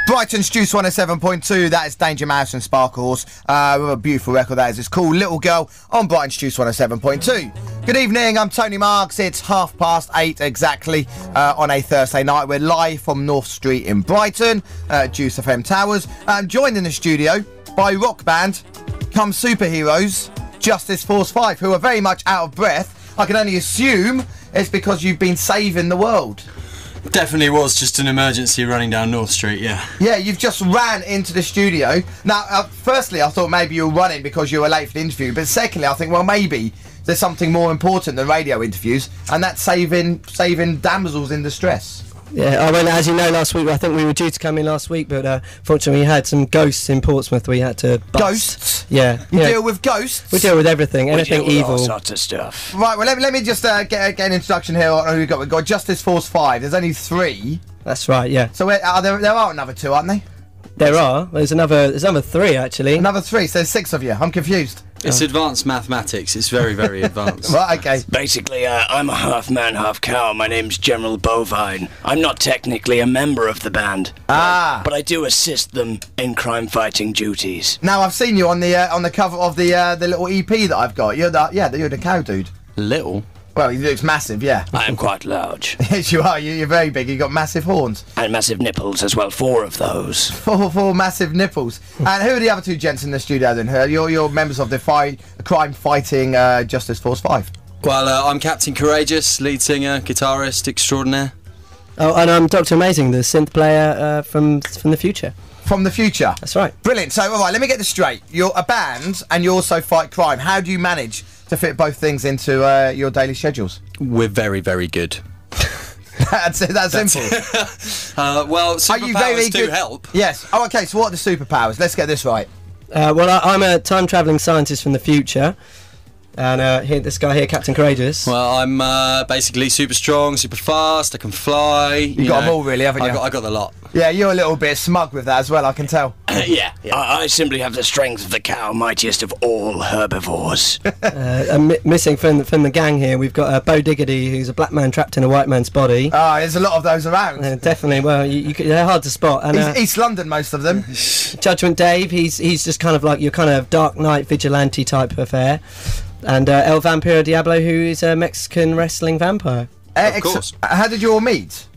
Brighton's Juice 107.2, that is Danger Mouse and Sparkle Horse. With a beautiful record that is. It's called Little Girl on Brighton's Juice 107.2. Good evening, I'm Tony Marks. It's 8:30 exactly on a Thursday night. We're live from North Street in Brighton, Juice FM Towers. I'm joined in the studio by rock band come superheroes, Justice Force 5, who are very much out of breath. I can only assume it's because you've been saving the world. Definitely was just an emergency running down North Street, yeah. Yeah, you've just ran into the studio. Now, firstly, I thought maybe you were running because you were late for the interview, but secondly, I think, well, maybe there's something more important than radio interviews, and that's saving damsels in distress. Yeah, I went, as you know, last week. I think we were due to come in last week, but fortunately we had some ghosts in Portsmouth we had to bust. Ghosts? Yeah. You deal with ghosts? We deal with everything, anything we deal with evil. all sorts of stuff. Right, well, let me just get an introduction here on who we've got. We've got Justice Force 5. There's only 3. That's right, yeah. So there are another 2, aren't they? There are. There's another 3, actually. Another 3, so there's 6 of you. I'm confused. It's advanced mathematics. It's very, very advanced. Right, okay. Basically, I'm a half man, half cow. My name's General Bovine. I'm not technically a member of the band. But I do assist them in crime-fighting duties. Now, I've seen you on the cover of the little EP that I've got. You're the cow dude. Little? Well, he looks massive, yeah. I am quite large. Yes, you are. You're very big. You've got massive horns. And massive nipples as well, 4 of those. Four massive nipples. And who are the other 2 gents in the studio then? You're members of the crime-fighting Justice Force 5. Well, I'm Captain Courageous, lead singer, guitarist extraordinaire. Oh, and I'm Dr. Amazing, the synth player from the future. From the future? That's right. Brilliant. So, all right, let me get this straight. You're a band and you also fight crime. How do you manage to fit both things into your daily schedules? We're very, very good. That's it, that's simple. Well, superpowers do help. Yes. Oh, okay, so what are the superpowers? Let's get this right. Well, I'm a time-travelling scientist from the future. And this guy here, Captain Courageous. Well, I'm basically super strong, super fast, I can fly. You got them all, really, haven't you? I got the lot. Yeah, you're a little bit smug with that as well, I can tell. Yeah. I simply have the strength of the cow, mightiest of all herbivores. Missing from the gang here, we've got Bo Diggity, who's a black man trapped in a white man's body. Oh, there's a lot of those around. Definitely, well, they're hard to spot. And, East London, most of them. Judgment Dave, he's just kind of like your kind of Dark Knight vigilante type affair. And El Vampiro Diablo, who is a Mexican wrestling vampire. Of course. How did you all meet?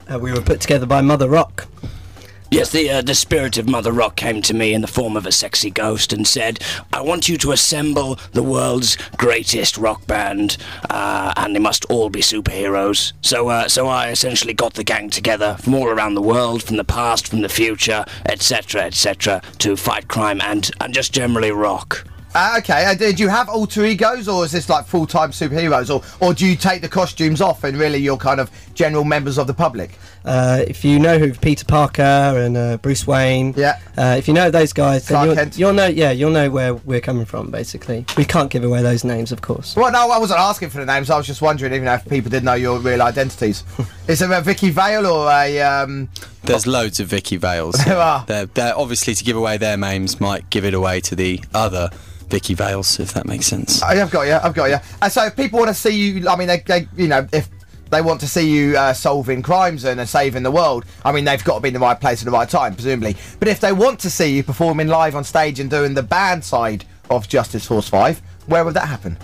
We were put together by Mother Rock. Yes, the spirit of Mother Rock came to me in the form of a sexy ghost and said, I want you to assemble the world's greatest rock band, and they must all be superheroes. So I essentially got the gang together from all around the world, from the past, from the future, etc., to fight crime and just generally rock. Okay, did you have alter egos, or is this like full-time superheroes, or do you take the costumes off and really you're kind of general members of the public? If you know who Peter Parker and Bruce Wayne, if you know those guys, then you'll know where we're coming from. Basically, we can't give away those names, of course. Well, no, I wasn't asking for the names. I was just wondering, even if people did know your real identities. Is there a Vicky Vale or a? There's loads of Vicky Vales. There are. They're obviously, to give away their names might give it away to the other Vicky Vales, if that makes sense. I've got you. And so if people want to see you, I mean, they if they want to see you solving crimes and saving the world, I mean, they've got to be in the right place at the right time, presumably. But if they want to see you performing live on stage and doing the band side of Justice Force 5, where would that happen?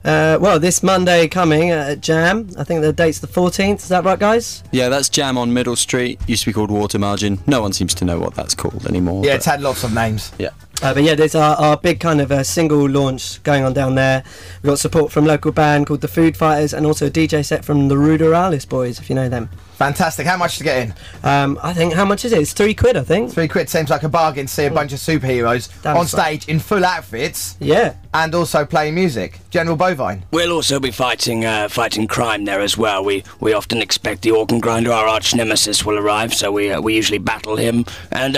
Well, this Monday coming at Jam. I think the date's the 14th. Is that right, guys? Yeah, that's Jam on Middle Street. Used to be called Water Margin. No one seems to know what that's called anymore. Yeah, it's had lots of names. Yeah. But yeah, there's our big kind of single launch going on down there. We've got support from a local band called the Food Fighters and also a DJ set from the Ruderalis boys, if you know them. Fantastic. How much to get in? I think, how much is it? It's £3, I think. £3 seems like a bargain to see a bunch of superheroes on stage in full outfits. Yeah. And also playing music. General Bovine. We'll also be fighting crime there as well. We often expect the organ grinder, our arch nemesis, will arrive, so we usually battle him. And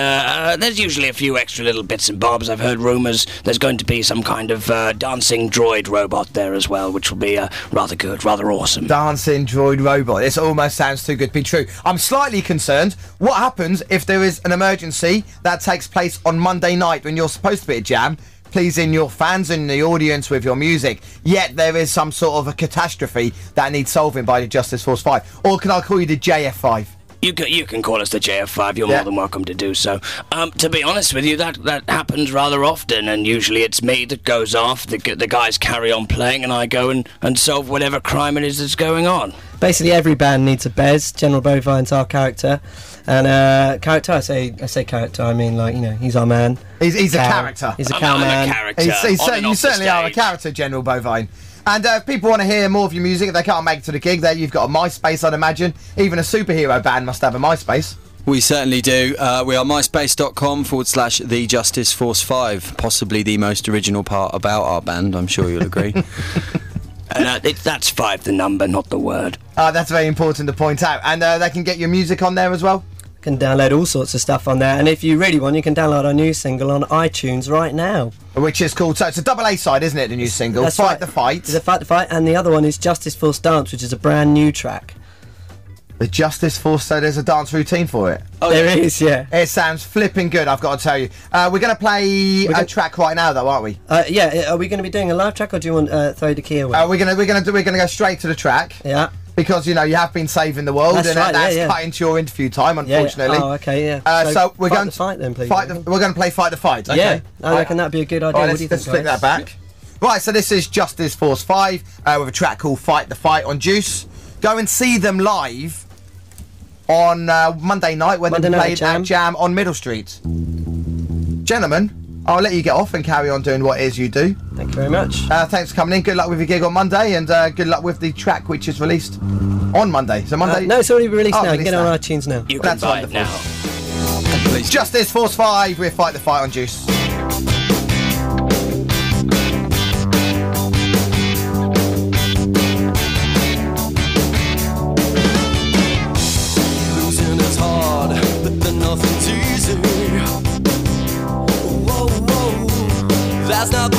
there's usually a few extra little bits and bobs. I've heard rumours there's going to be some kind of dancing droid robot there as well, which will be rather good, rather awesome. Dancing droid robot. This almost sounds too good to be true. I'm slightly concerned. What happens if there is an emergency that takes place on Monday night when you're supposed to be at Jam, pleasing your fans and the audience with your music, yet there is some sort of a catastrophe that needs solving by the Justice Force 5? Or can I call you the JF5? You can call us the JF5. You're more than welcome to do so. To be honest with you, that happens rather often, and usually it's me that goes off. The guys carry on playing, and I go and solve whatever crime it is that's going on. Basically, every band needs a Bez. General Bovine's our character, and character. I say character. I mean, like, you know, he's our man. He's a character. He's a cowman. I'm a character. You certainly are a character, General Bovine. And if people want to hear more of your music, if they can't make it to the gig, there you've got a MySpace, I'd imagine. Even a superhero band must have a MySpace. We certainly do. We are myspace.com/The Justice Force 5. Possibly the most original part about our band, I'm sure you'll agree. And that's 5 the number, not the word. That's very important to point out. And they can get your music on there as well? Can download all sorts of stuff on there, and if you really want, you can download our new single on iTunes right now, which is called, so it's a double A side, isn't it, the new single? That's Fight right. the Fight. It's a Fight the Fight, and the other one is Justice Force Dance, which is a brand new track. The Justice Force, so there's a dance routine for it? Oh, there is, yeah. It sounds flipping good, I've got to tell you. We're going to play a track right now, though, aren't we? Yeah, are we going to be doing a live track, or do you want Throw the Key Away? We're going to go straight to the track. Yeah. Because, you know, you have been saving the world, that's right, that's cut into your interview time, unfortunately. Yeah. Oh, okay, yeah. So we're going to fight then, please. We're going to play Fight the Fight. Okay? Yeah, I reckon that'd be a good idea. Right, what do you think, let's flick that back. Right, so this is Justice Force 5 with a track called Fight the Fight on Juice. Go and see them live on Monday night when they played at Jam on Middle Street. Gentlemen, I'll let you get off and carry on doing what it is you do. Thank you very much. Thanks for coming in. Good luck with your gig on Monday, and good luck with the track which is released on Monday. So Monday? No, it's already released now. You can get it on iTunes now. You can buy it now. Justice Force 5 with Fight the Fight on Juice. Losing is hard, but then nothing's easy. Whoa, whoa, that's not